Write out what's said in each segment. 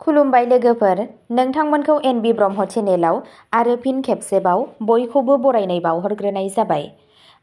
खुलुमबाय लोगोफोर, नोंथांमोनखौ एनबि ब्रह्म चेनेलाव आरो फिन खेबसेबाव बयखौबो बरायनाय बावहरग्रोनाय जाबाय।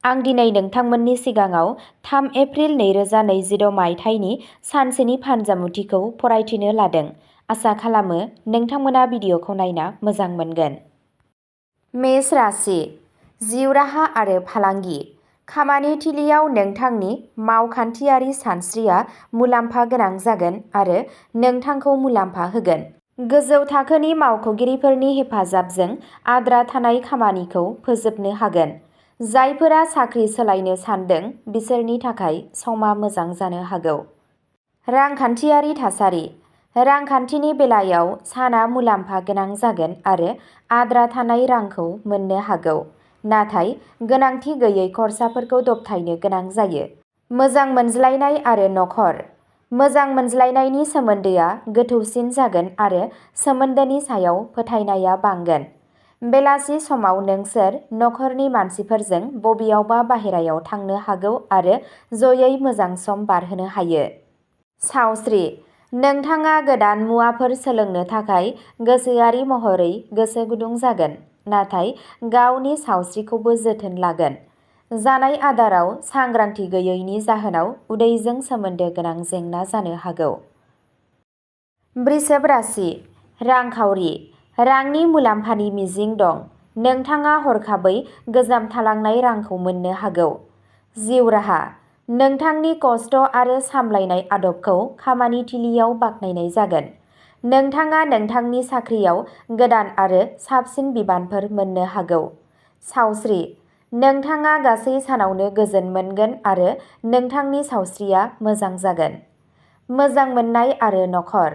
आं दिनै नोंथांमोननि सिगाङाव 3 एप्रिल 2026 मायथाइनि सानसेनि फानजामुथिखौ फरायथिनो लादों। आसा खालामो नोंथांमोना भिडिअखौ नायना मोजां मोनगोन। मेष राशि, जिउ राहा आरो फालांगि। खामानि थिलियाव नोंथांनि मावखान्थियारि सानस्रिया मुलाम्फा गोनां जागोन आरो नोंथांखौ मुलाम्फा होगोन। गोजौ थाखोनि मावख'गिरिफोरनि हेफाजाबजों आद्रा थानाय खामानिखौ फोजोबनो हागोन। जायफोरा साख्रि सोलायनो सानदों बिसोरनि थाखाय समा मोजां जानो हागौ। रांखान्थियारि थासारि। रांखान्थिनि बेलायाव साना मुलाम्फा गोनां जागोन आरो आद्रा थानाय रांखौ मोननो हागौ। नाथाय गोनांथि गैयै खरसाफोरखौ दबथायनो गोनां जायो। मोजां मोनज्लायनाय आरो नखर। मोजां मोनज्लायनायनि सोमोन्दोआ गोथौसिन जागोन आरो सोमोन्दोनि सायाव फोथायनाया बांगोन। बेलासि समाव नोंसोर नखरनि मानसिफोरजों बबेयावबा बाहेरायाव थांनो हागौ आरो जयै मोजां सम बारहोनो हायो। सावस्रि। नोंथाङा गोदान मुवाफोर सोलोंनो थाखाय गोसोआरि महरै गोसो गुदुं जागोन, नाथाय गावनि सावस्रिखौबो जोथोन लागोन। जानाय आदाराव सांग्रांथि गैयैनि जाहोनाव उदैजों सोमोन्दो गोनां जेंना जानो हागौ। वृषभ राशि, रांखावरि। रांनि मुलाम्फानि मिजिं दं। नोंथाङा हरखाबै गोजाम थालांनाय रांखौ मोननो हागौ। जिउ राहा। नोंथांनि खस्थ' आरो सामलायनाय आदबखौ खामानि थिलियाव बाख्नायनाय जागोन। नोंथाङा नोंथांनि साख्रियाव गोदान आरो साबसिन बिबानफोर मोननो हागौ। सावस्रि। नोंथाङा गासै सानावनो गोजोन मोनगोन आरो नोंथांनि सावस्रिया मोजां जागोन। मोजां मोननाय आरो नखर।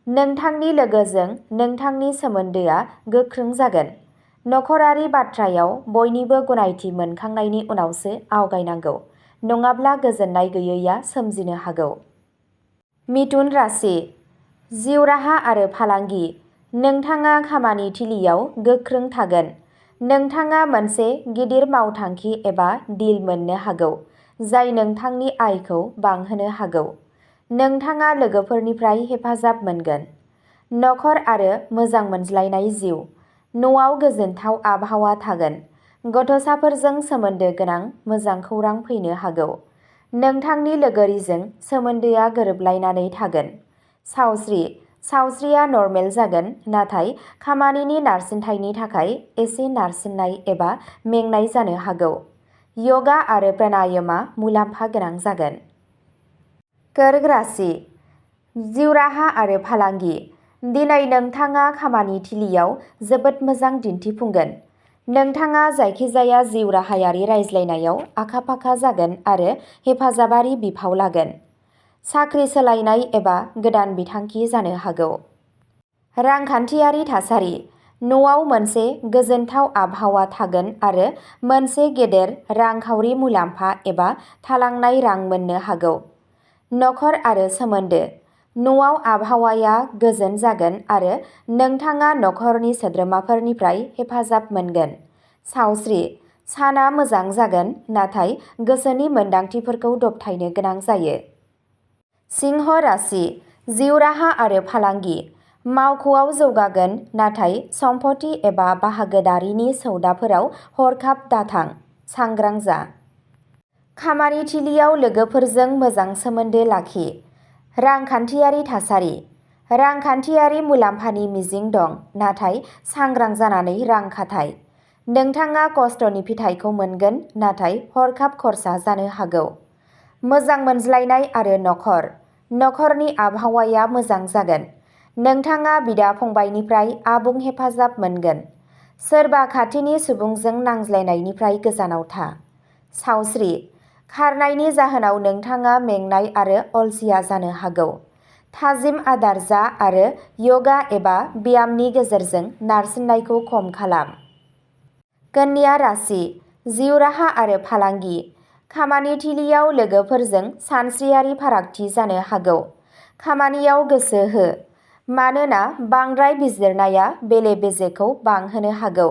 नोंथांनि लोगोजों नोंथांनि सोमोन्दोआ गोख्रों जागोन। नखरारि बाथ्रायाव बयनिबो गनायथि मोनखांनायनि उनावसो आवगायनांगौ, नङाब्ला गोजोननाय गैयैआ सोमजिनो हागौ। मिथुन राशि, जिउ राहा आरो फालांगि। नोंथाङा खामानि थिलियाव गोख्रों थागोन। नोंथाङा मोनसे गिदिर मावथांखि एबा डिल मोननो हागौ, जाय नोंथांनि आयखौ बांहोनो हागौ। नोंथाङा लोगोफोरनिफ्राय हेफाजाब मोनगोन। नखर आरो मोजां मोनज्लायनाय जिउ। न'आव गोजोनथाव आबहावा थागोन। गथ'साफोरजों सोमोन्दो गोनां मोजां खौरां फैनो हागौ। नोंथांनि लोगोरिजों सोमोन्दोआ गोरोबलायनानै थागोन। सावस्रि। सावस्रिया नर्मेल जागोन, नाथाय खामानिनि नारसिनथायनि थाखाय एसे नारसिननाय एबा मेंनाय जानो हागौ। यगा आरो प्राणायामआ मुलाम्फा गोनां जागोन। कर्क राशि, जिउ राहा आरो फालांगि। दिनै नोंथाङा खामानि थिलियाव जोबोद मोजां दिन्थिफुंगोन। नोंथाङा जायखिजाया जिउ राहायारि रायज्लायनायाव आखा-फाखा जागोन आरो हेफाजाबारि बिफाव लागोन। साख्रि सोलायनाय एबा गोदान बिथांखि जानो हागौ। रांखान्थियारि थासारि। न'आव मोनसे गोजोनथाव आबहावा थागोन आरो मोनसे गेदेर रांखावरि मुलाम्फा एबा थालांनाय रां मोननो हागौ। नखर आरो सोमोन्दो। न'आव आबहावाया गोजोन जागोन आरो नोंथाङा नखरनि सोद्रोमाफोरनिफ्राय हेफाजाब मोनगोन। सावस्रि। साना मोजां जागोन, नाथाय गोसोनि मोनदांथिफोरखौ दबथायनो गोनां जायो। सिंह राशि, जिउ राहा आरो फालांगि। मावख'आव जौगागोन, नाथाय सम्पथि एबा बाहागोदारिनि सौदाफोराव हरखाब दाथां। सांग्रां जा। खामानि थिलियाव लोगोफोरजों मोजां सोमोन्दो लाखि। रांखान्थियारि थासारि। रांखान्थियारि मुलाम्फानि मिजिं दं, नाथाय सांग्रां जानानै रां खाथाय। नोंथाङा खस्थ'नि फिथाइखौ मोनगोन, नाथाय हरखाब खर्सा जानो हागौ। मोजां मोनज्लायनाय आरो नखर। नखरनि आबहावाया मोजां जागोन। नोंथाङा बिदा-फंबायनिफ्राय आबुं हेफाजाब मोनगोन। सोरबा खाथिनि सुबुंजों नांज्लायनायनिफ्राय गोजानाव था। सावस्रि। खारनायनि जाहोनाव नोंथाङा मेंनाय आरो अलसिया जानो हागौ। थाजिम आदार जा आरो यगा एबा ब्यामनि गेजेरजों नारसिननायखौ खम खालाम। कन्या राशि, जिउ राहा आरो फालांगि। खामानि थिलियाव लोगोफोरजों सानस्रियारि फारागथि जानो हागौ। खामानियाव गोसो हो, मानोना बांद्राय बिजिरनाया बेले-बेजेखौ बांहोनो हागौ।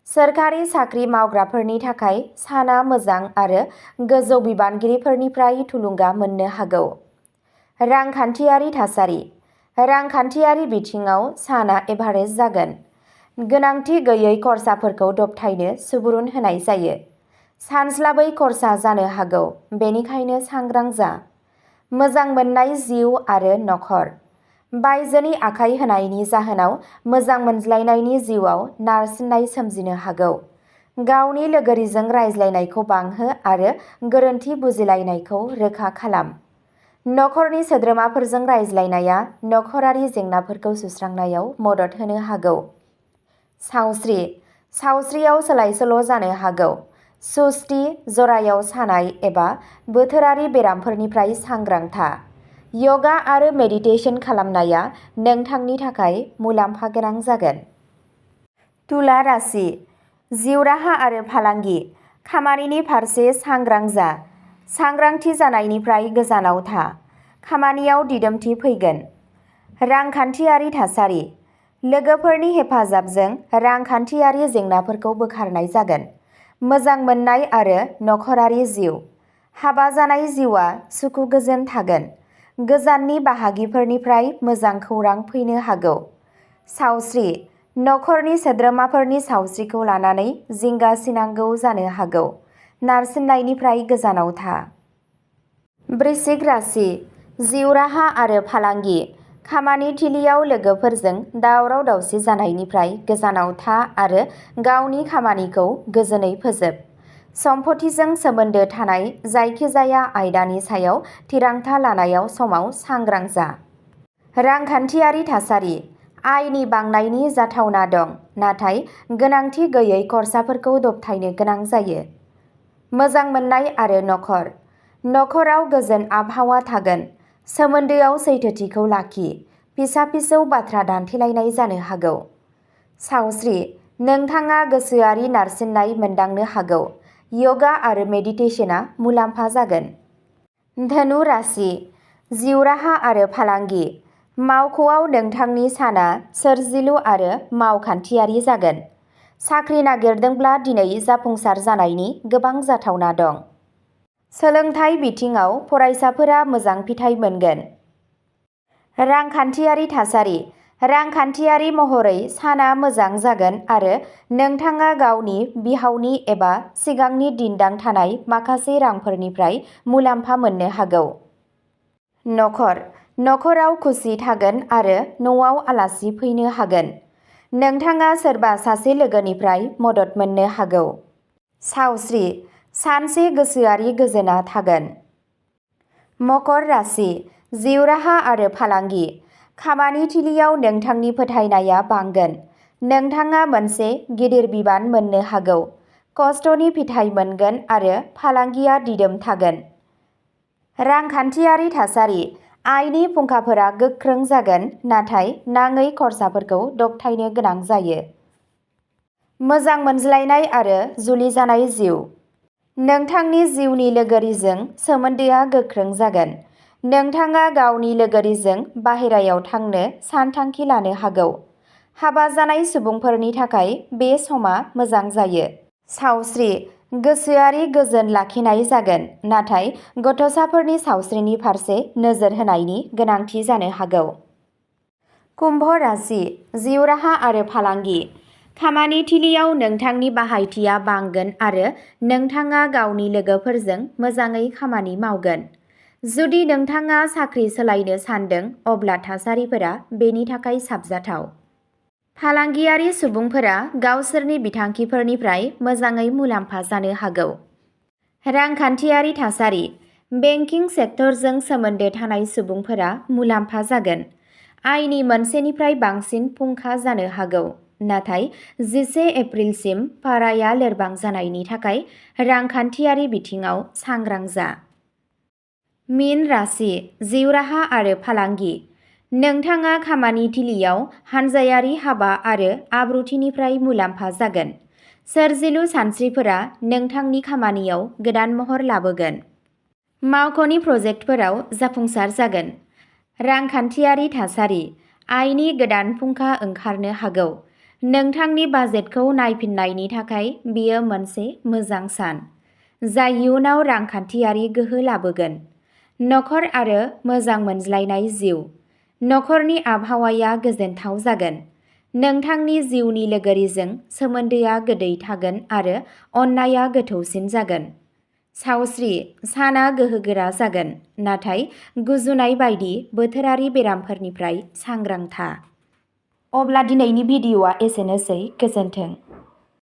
सोरखारि साख्रि मावग्राफोरनि थाखाय साना मोजां आरो गोजौ बिबानगिरिफोरनिफ्राय थुलुंगा मोननो हागौ। रांखान्थियारि थासारि। रांखान्थियारि बिथिङाव साना एभारेज जागोन। गोनांथि गैयै खरसाफोरखौ दबथायनो सुबुरुन होनाय जायो। सानस्लाबै खरसा जानो हागौ, बेनिखायनो सांग्रां जा। मोजां मोननाय जिउ आरो नखर। बायजोनि आखाय होनायनि जाहोनाव मोजां मोनज्लायनायनि जिउआव नारसिननाय सोमजिनो हागौ। गावनि लोगोरिजों रायज्लायनायखौ बांहो आरो गोरोन्थि बुजिलायनायखौ रोखा खालाम। नखरनि सोद्रोमाफोरजों रायज्लायनाया नखरारि जेंनाफोरखौ सुस्रांनायाव मदद होनो हागौ। सावस्रि। सावस्रियाव सोलाय-सोल' जानो हागौ। सुस्ति, जरायाव सानाय एबा बोथोरारि बेरामफोरनिफ्राय सांग्रां था। यगा आरो मेडिटेशन खालामनाया नोंथांनि थाखाय मुलाम्फा गोनां जागोन। तुला राशि। जिउ राहा आरो फालांगि। खामानिनि फारसे सांग्रां जा। सांग्रांथि जानायनिफ्राय गोजानाव था। खामानियाव दिदोमथि फैगोन। रांखान्थियारि थासारि। लोगोफोरनि हेफाजाबजों रांखान्थियारि जेंनाफोरखौ बोखारनाय जागोन। मोजां मोननाय आरो नखरारि जिउ। हाबा जानाय जिउआ सुखु गोजोन थागोन। गोजाननि बाहागिफोरनिफ्राय मोजां खौरां फैनो हागौ। सावस्रि। नखरनि सोद्रोमाफोरनि सावस्रिखौ लानानै जिंगा सिनांगौ जानो हागौ। नारसिननायनिफ्राय गोजानाव था। वृश्चिक राशि। जिउ राहा आरो फालांगि। खामानि थिलियाव लोगोफोरजों दावराव-दावसि जानायनिफ्राय गोजानाव था आरो गावनि खामानिखौ गोजोनै फोजोब। सम्पथिजों सोमोन्दो थानाय जायखिजाया आयदानि सायाव थिरांथा लानायाव समाव सांग्रां जा। रांखान्थियारि थासारि। आयनि बांनायनि जाथावना दं, नाथाय गोनांथि गैयै खरसाफोरखौ दबथायनो गोनां जायो। मोजां मोननाय आरो नखर। नखराव गोजोन आबहावा थागोन। सोमोन्दोआव सैथोथिखौ लाखि। फिसा-फिसौ बाथ्रा दान्थेलायनाय जानो हागौ। सावस्रि। नोंथाङा गोसोआरि नारसिननाय मोनदांनो हागौ। यगा आरो मेडिटेशनआ मुलाम्फा जागोन। धनु राशि। जिउ राहा आरो फालांगि। मावख'आव नोंथांनि साना सोरजिलु आरो मावखान्थियारि जागोन। साख्रि नागिरदोंब्ला दिनै जाफुंसार जानायनि गोबां जाथावना दं। सोलोंथाइ बिथिङाव फरायसाफोरा मोजां फिथाय मोनगोन। रांखान्थियारि थासारि। रांखान्थियारि महरै साना मोजां जागोन आरो नोंथाङा गावनि बिहावनि एबा सिगांनि दिन्दां थानाय माखासे रांफोरनिफ्राय मुलाम्फा मोननो हागौ। नखर। नखराव खुसि थागोन आरो न'आव आलासि फैनो हागोन। नोंथाङा सोरबा सासे लोगोनिफ्राय मदद मोननो हागौ। सावस्रि। सानसे गोसोआरि गोजोना थागोन। मकर राशि। जिउ राहा आरो फालांगि। खामानि थिलियाव नोंथांनि फोथायनाया बांगोन। नोंथाङा मोनसे गिदिर बिबान मोननो हागौ। खस्थ'नि फिथाय मोनगोन आरो फालांगिया दिदोम थागोन। रांखान्थियारि थासारि। आयनि फुंखाफोरा गोख्रों जागोन, नाथाय नाङै खरसाफोरखौ दबथायनो गोनां जायो। मोजां मोनज्लायनाय आरो जुलि जानाय जिउ। नोंथांनि जिउनि लोगोरिजों सोमोन्दोआ गोख्रों जागोन। नोंथाङा गावनि लोगोरिजों बाहेरायाव थांनो सानथांखि लानो हागौ। हाबा जानाय सुबुंफोरनि थाखाय बे समा मोजां जायो। सावस्रि। गोसोआरि गोजोन लाखिनाय जागोन, नाथाय गथ'साफोरनि सावस्रिनि फारसे नोजोर होनायनि गोनांथि जानो हागौ। कुम्भ राशि। जिउ राहा आरो फालांगि। खामानि थिलियाव नोंथांनि बाहायथिया बांगोन आरो नोंथाङा गावनि लोगोफोरजों मोजाङै खामानि मावगोन। जुदि नोंथाङा साख्रि सोलायनो सानदों, अब्ला थासारिफोरा बेनि थाखाय साबजाथाव। फालांगियारि सुबुंफोरा गावसोरनि बिथांखिफोरनिफ्राय मोजाङै मुलाम्फा जानो हागौ। रांखान्थियारि थासारि। बेंकिं सेक्टरजों सोमोन्दो थानाय सुबुंफोरा मुलाम्फा जागोन। आयनि मोनसेनिफ्राय बांसिन फुंखा जानो हागौ, नाथाय 11 एप्रिलसिम पाराया लोरबां जानायनि थाखाय रांखान्थियारि बिथिङाव सांग्रां जा। मीन राशि। जिउ राहा आरो फालांगि। नोंथाङा खामानि थिलियाव हानजायारि हाबा आरो आब्रुथिनिफ्राय मुलाम्फा जागोन। सोरजिलु सानस्रिफोरा नोंथांनि खामानियाव गोदान महर लाबोगोन। मावख'नि प्रजेक्टफोराव जाफुंसार जागोन। रांखान्थियारि थासारि। आयनि गोदान फुंखा ओंखारनो हागौ। नोंथांनि बाजेटखौ नायफिननायनि थाखाय बेयो मोनसे मोजां सान, जाय इयुनाव रांखान्थियारि गोहो लाबोगोन। नखर आरो मोजां मोनज्लायनाय जिउ। नखरनि आबहावाया गोजोनथाव जागोन। नोंथांनि जिउनि लोगोरिजों सोमोन्दोआ गोदै थागोन आरो अननायआ गोथौसिन जागोन। सावस्रि साना गोहोगोरा जागोन, नाथाय गुजुनाय बायदि बोथोरारि बेरामफोरनिफ्राय सांग्रां था। अब्ला दिनैनि भिडिअ'आ एसेनोसै। गोजोन्थों।